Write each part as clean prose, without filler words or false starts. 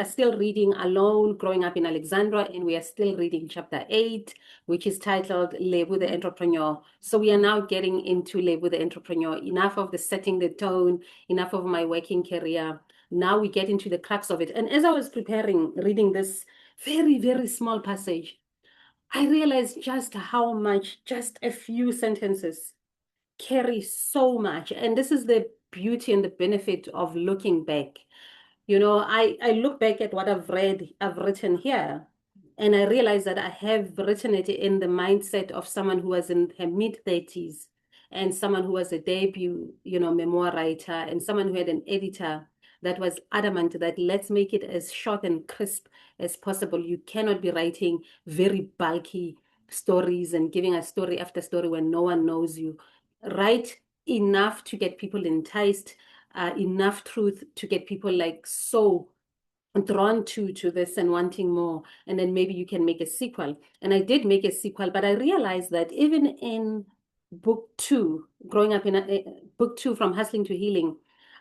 are still reading Alone, Growing Up in Alexandria, and we are still reading chapter 8, which is titled Lebu the Entrepreneur. So we are now getting into Lebu the Entrepreneur. Enough of the setting the tone, enough of my working career. Now we get into the crux of it. And as I was preparing, reading this very, very small passage, I realized just how much, just a few sentences carry so much. And this is the beauty and the benefit of looking back. You know, I look back at what I've written here, and I realize that I have written it in the mindset of someone who was in her mid-30s and someone who was a debut, memoir writer, and someone who had an editor that was adamant that let's make it as short and crisp as possible. You cannot be writing very bulky stories and giving us story after story when no one knows you. Write enough to get people enticed, enough truth to get people like so drawn to this and wanting more, and then maybe you can make a sequel. And I did make a sequel, but I realized that even in book 2, growing up in book 2, From Hustling to Healing,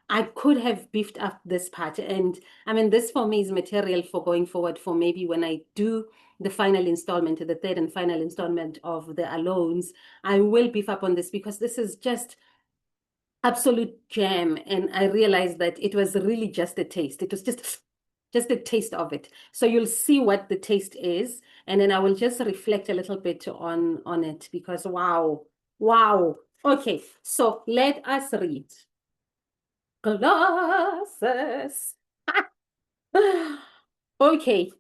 I could have beefed up this part. And I mean, this for me is material for going forward, for maybe when I do the final installment, the third and final installment of the Alones, I will beef up on this because this is just absolute jam. And I realized that it was really just a taste. It was just a taste of it. So you'll see what the taste is, and then I will just reflect a little bit on it because wow, wow. Okay, so let us read. Glasses. Okay.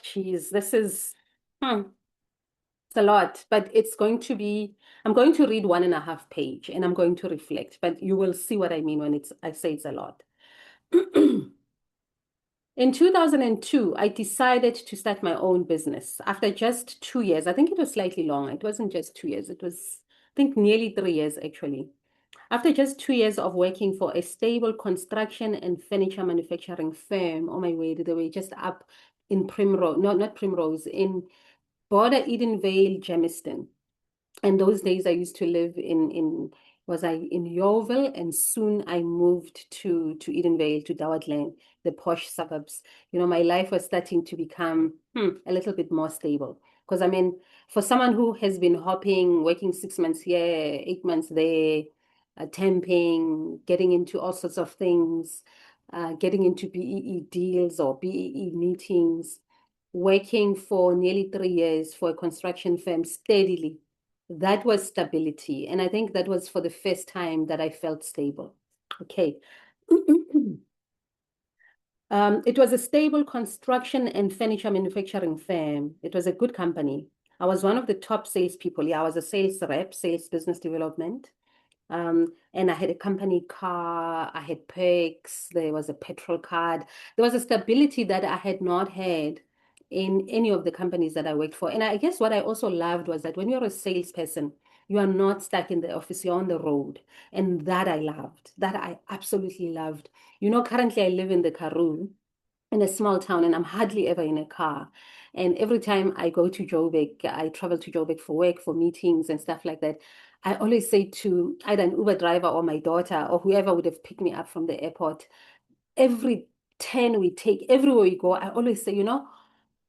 Geez, this is it's a lot, but it's going to be, I'm going to read 1.5 page and I'm going to reflect, but you will see what I mean when I say it's a lot. In 2002, I decided to start my own business after just 2 years. I think it was slightly long. It wasn't just 2 years. It was, I think, nearly 3 years, actually. After just 2 years of working for a stable construction and furniture manufacturing firm, oh my word, they were just up in Primrose, no, not Primrose, in Border Edenvale, Germiston. And those days I used to live in was I in Yeovil, and soon I moved to Edenvale, to Dowatland, the posh suburbs. My life was starting to become a little bit more stable. Because I mean, for someone who has been hopping, working 6 months here, 8 months there, temping, getting into all sorts of things, getting into BEE deals or BEE meetings, working for nearly 3 years for a construction firm steadily, that was stability. And I think that was for the first time that I felt stable. Okay. It was a stable construction and furniture manufacturing firm. It was a good company. I was one of the top salespeople. Yeah, I was a sales rep, sales business development. And I had a company car, I had perks, there was a petrol card. There was a stability that I had not had in any of the companies that I worked for. And I guess what I also loved was that when you're a salesperson, you are not stuck in the office, you're on the road. And that I loved, that I absolutely loved. Currently I live in the Karoo, in a small town, and I'm hardly ever in a car. And every time I go to Joburg, I travel to Joburg for work, for meetings and stuff like that. I always say to either an Uber driver or my daughter or whoever would have picked me up from the airport, every turn we take, everywhere we go, I always say,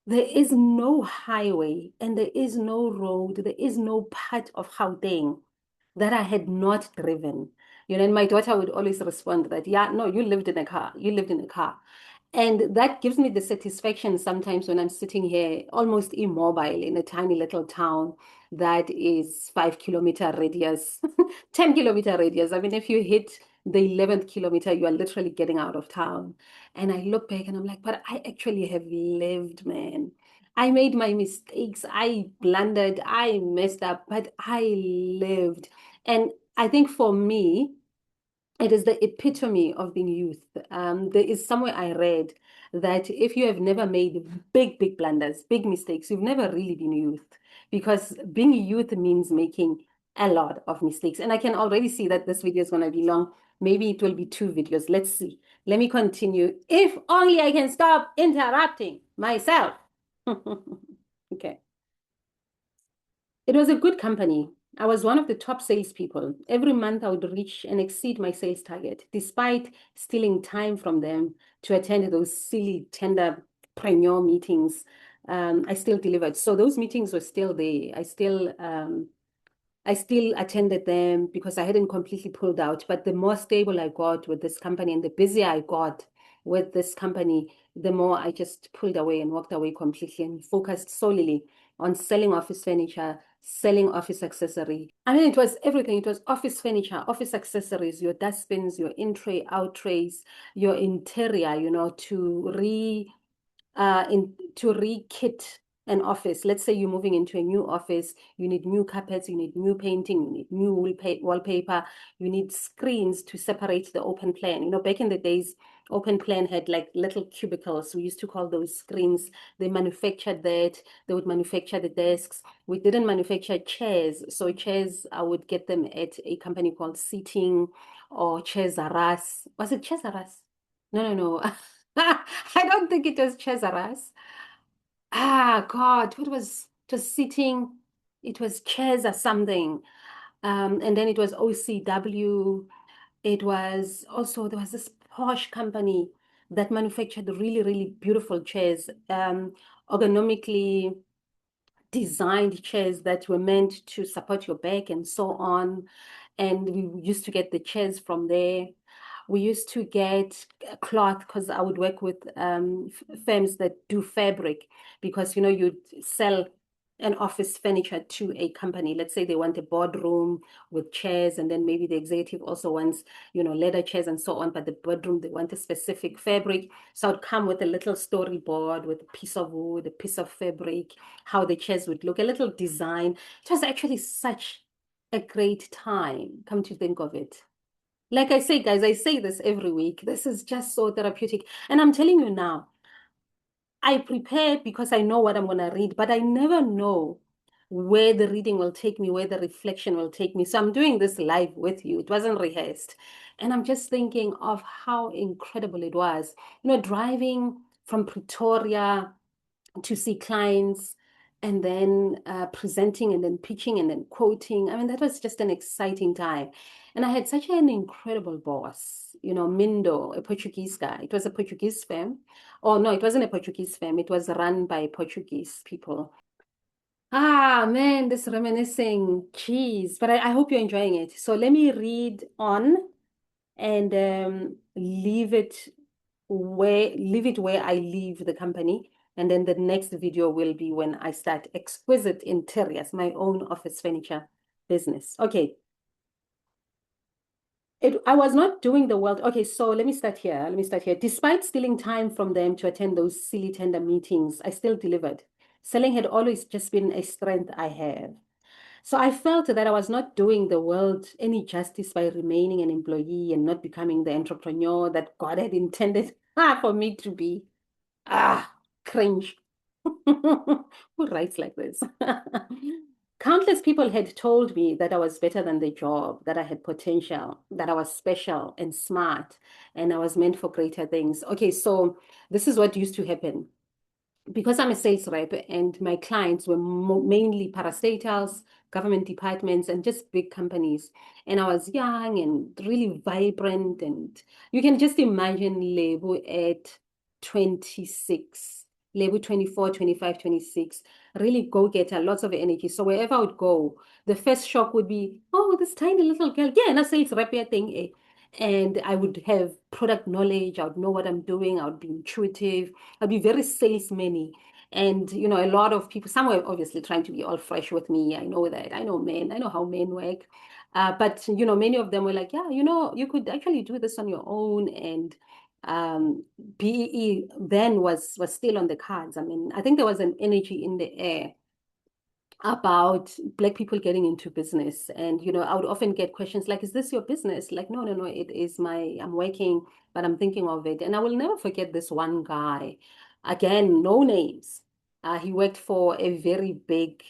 there is no highway and there is no road, there is no part of Gauteng that I had not driven. And my daughter would always respond that, yeah, no, you lived in a car, you lived in a car. And that gives me the satisfaction sometimes when I'm sitting here almost immobile in a tiny little town that is 5 kilometer radius, 10 kilometer radius. I mean, if you hit the 11th kilometer, you are literally getting out of town. And I look back and I'm like, but I actually have lived, man. I made my mistakes. I blundered. I messed up, but I lived. And I think for me, it is the epitome of being youth. There is somewhere I read that if you have never made big, big blunders, big mistakes, you've never really been youth, because being youth means making a lot of mistakes. And I can already see that this video is going to be long. Maybe it will be 2 videos. Let's see. Let me continue. If only I can stop interrupting myself. Okay. It was a good company. I was one of the top salespeople. Every month I would reach and exceed my sales target, despite stealing time from them to attend those silly tenderpreneur meetings. I still delivered. So those meetings were still there. I still attended them because I hadn't completely pulled out. But the more stable I got with this company and the busier I got with this company, the more I just pulled away and walked away completely and focused solely on selling office furniture, selling office accessory. I mean, it was everything. It was office furniture, office accessories, your dustbins, your in tray, out trays, your interior, to re-kit an office. Let's say you're moving into a new office, you need new carpets, you need new painting, you need new wallpaper, you need screens to separate the open plan. Back in the days, open plan had like little cubicles. We used to call those screens. They manufactured that. They would manufacture the desks. We didn't manufacture chairs. So chairs, I would get them at a company called Seating or Chairs Aras. Was it Chairs Aras? No, no, no. I don't think it was Cesaras. God, it was sitting, it was chairs or something. And then it was OCW. It was also, there was this Porsche company that manufactured really, really beautiful chairs, ergonomically designed chairs that were meant to support your back and so on. And we used to get the chairs from there. We used to get cloth because I would work with firms that do fabric because you'd sell an office furniture to a company. Let's say they want a boardroom with chairs, and then maybe the executive also wants, leather chairs and so on. But the boardroom, they want a specific fabric. So I'd come with a little storyboard with a piece of wood, a piece of fabric, how the chairs would look, a little design. It was actually such a great time, come to think of it. Like I say, guys, I say this every week. This is just so therapeutic. And I'm telling you now, I prepared because I know what I'm going to read, but I never know where the reading will take me, where the reflection will take me. So I'm doing this live with you. It wasn't rehearsed. And I'm just thinking of how incredible it was. Driving from Pretoria to see clients and then presenting and then pitching and then quoting. I mean, that was just an exciting time. And I had such an incredible boss, Mindo, a Portuguese guy. It was a Portuguese firm. Oh, no, it wasn't a Portuguese firm. It was run by Portuguese people. Ah, man, this reminiscing. Jeez. But I hope you're enjoying it. So let me read on and leave it where I leave the company. And then the next video will be when I start Exquisite Interiors, my own office furniture business. Okay. I was not doing the world. Okay, so let me start here. Let me start here. Despite stealing time from them to attend those silly tender meetings, I still delivered. Selling had always just been a strength I have. So I felt that I was not doing the world any justice by remaining an employee and not becoming the entrepreneur that God had intended for me to be. Cringe. Who writes like this? Countless people had told me that I was better than the job, that I had potential, that I was special and smart, and I was meant for greater things. Okay, so this is what used to happen because I'm a sales rep and my clients were mainly parastatals, government departments, and just big companies. And I was young and really vibrant. And you can just imagine Lebo at 26, Lebo 24, 25, 26, really go getter, lots of energy. So wherever I would go, the first shock would be, oh, this tiny little girl. Yeah, and I sales rep thing. And I would have product knowledge. I would know what I'm doing. I would be intuitive. I'll be very salesman-y. And, a lot of people, some were obviously trying to be all fresh with me. I know that. I know men. I know how men work. But, many of them were like, yeah, you could actually do this on your own. And BEE then was still on the cards. I mean, I think there was an energy in the air about Black people getting into business. And, I would often get questions like, is this your business? Like, no, no, no, it is I'm working, but I'm thinking of it. And I will never forget this one guy. Again, no names. He worked for a very big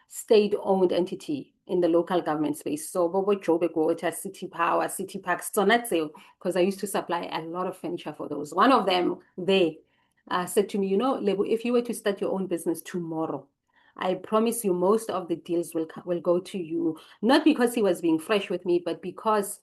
state-owned entity in the local government space. So, Bobo Joburg Water, City Power, City Parks, Sonatse, because I used to supply a lot of furniture for those. One of them, they said to me, Lebo, if you were to start your own business tomorrow, I promise you most of the deals will go to you. Not because he was being fresh with me, but because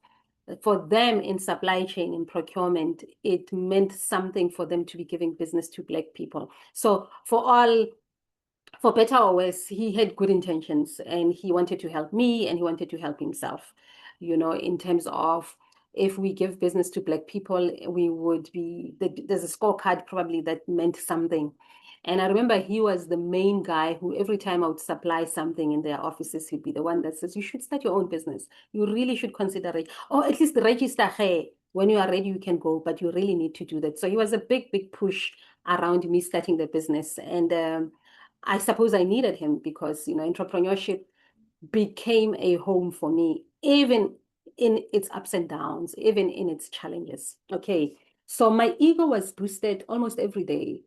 for them in supply chain, in procurement, it meant something for them to be giving business to Black people. So for better or worse, he had good intentions and he wanted to help me and he wanted to help himself, in terms of if we give business to Black people, we would be, there's a scorecard probably that meant something. And I remember he was the main guy who every time I would supply something in their offices, he'd be the one that says, you should start your own business. You really should consider it. Or at least register, hey, when you are ready, you can go, but you really need to do that. So he was a big, big push around me starting the business. And I suppose I needed him because, entrepreneurship became a home for me, even in its ups and downs, even in its challenges. Okay. So my ego was boosted almost every day.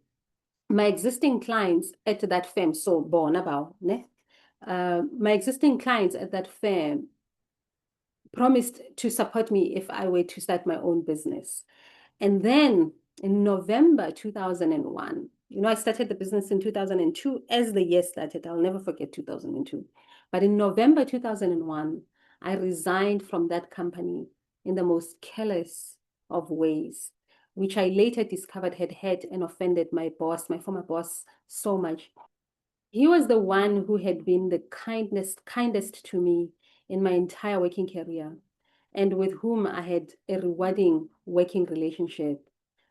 My existing clients at that firm, so born about, ne? My existing clients at that firm promised to support me if I were to start my own business. And then in November 2001, I started the business in 2002 as the year started. I'll never forget 2002. But in November 2001, I resigned from that company in the most careless of ways, which I later discovered had hurt and offended my boss, my former boss, so much. He was the one who had been the kindest to me in my entire working career and with whom I had a rewarding working relationship.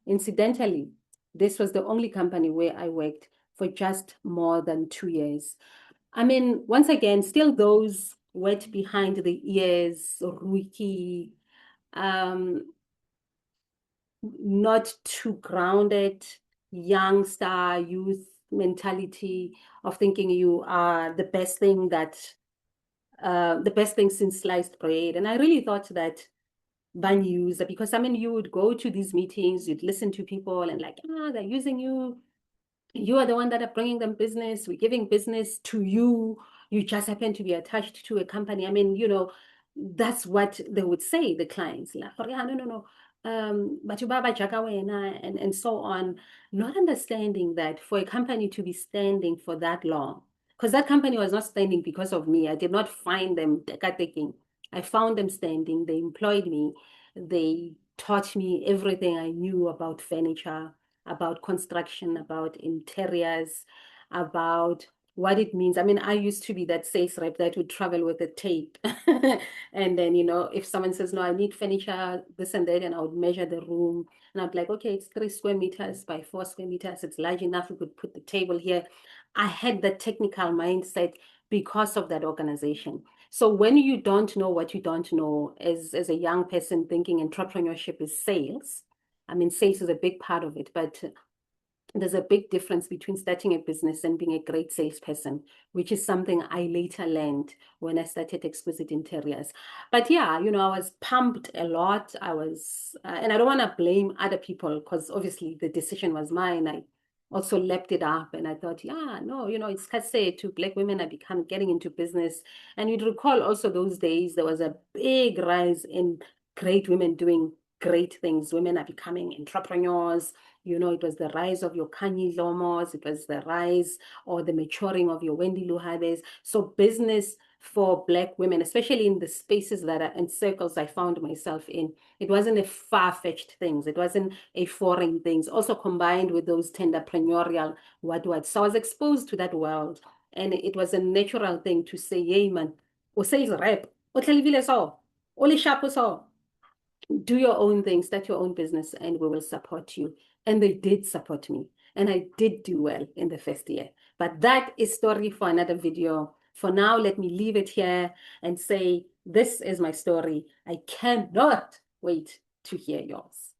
Incidentally, this was the only company where I worked for just more than 2 years. I mean, once again, still those wet behind the ears, rookie, um, not too grounded, young star youth mentality of thinking you are the best thing since sliced bread. And I really thought that by news, because I mean, you would go to these meetings, you'd listen to people and like, they're using you. You are the one that are bringing them business. We're giving business to you. You just happen to be attached to a company. I mean, that's what they would say, the clients. Like, "Oh, yeah, no, no, no. But you baba jaka wena," and so on. Not understanding that for a company to be standing for that long, because that company was not standing because of me. I did not find them taking. I found them standing. They employed me. They taught me everything I knew about furniture, about construction, about interiors, about what it means. I mean, I used to be that sales rep that would travel with a tape. And then, if someone says, no, I need furniture, this and that, and I would measure the room. And I'd be like, okay, it's 3 square meters by 4 square meters. It's large enough. We could put the table here. I had that technical mindset because of that organization. So when you don't know what you don't know, as a young person thinking entrepreneurship is sales, I mean, sales is a big part of it, but there's a big difference between starting a business and being a great salesperson, which is something I later learned when I started Exquisite Interiors. But yeah, I was pumped a lot. And I don't want to blame other people because obviously the decision was mine. I also leapt it up and I thought, yeah, no, it's say to Black women are getting into business. And you'd recall also those days, there was a big rise in great women doing great things. Women are becoming entrepreneurs. It was the rise of your Kanye Lomos, it was the rise or the maturing of your Wendy Luhabes. So business for Black women, especially in the spaces that are in circles I found myself in, it wasn't a far-fetched things. It wasn't a foreign things. Also combined with those tenderpreneurial what. So I was exposed to that world. And it was a natural thing to say, hey man, o sales rep, o tlalivile so, o le sharp so, do your own thing, start your own business, and we will support you. And they did support me. And I did do well in the first year. But that is story for another video. For now, let me leave it here and say, this is my story. I cannot wait to hear yours.